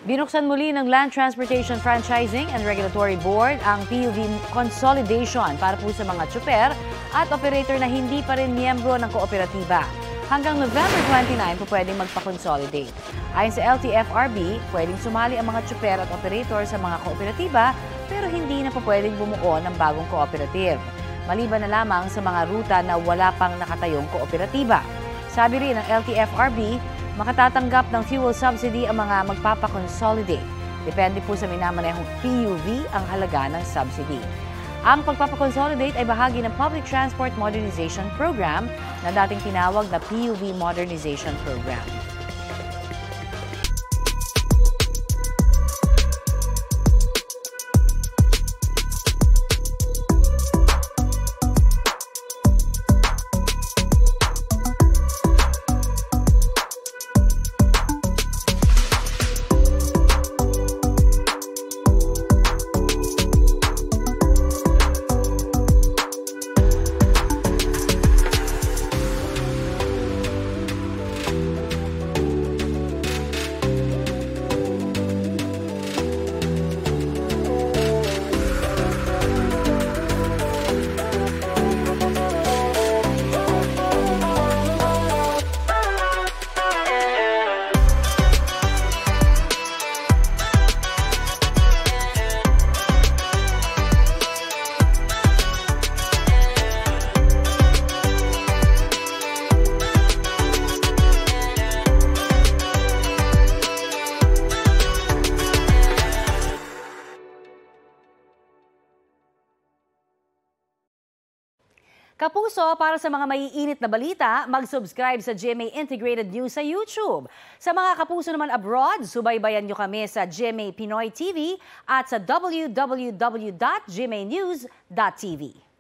Binuksan muli ng Land Transportation Franchising and Regulatory Board ang PUV consolidation para po sa mga tsuper at operator na hindi pa rin miyembro ng kooperatiba. Hanggang November 29 po pwedeng magpa-consolidate. Ayon sa LTFRB, pwedeng sumali ang mga tsuper at operator sa mga kooperatiba pero hindi na po pwedeng bumuo ng bagong cooperative. Maliban na lamang sa mga ruta na wala pang nakatayong kooperatiba. Sabi rin ng LTFRB, makatatanggap ng fuel subsidy ang mga magpapakonsolidate. Depende po sa minamanehong PUV ang halaga ng subsidy. Ang pagpapakonsolidate ay bahagi ng Public Transport Modernization Program na dating tinawag na PUV Modernization Program. Kapuso, para sa mga maiinit na balita, mag-subscribe sa GMA Integrated News sa YouTube. Sa mga kapuso naman abroad, subaybayan nyo kami sa GMA Pinoy TV at sa www.gmanews.tv.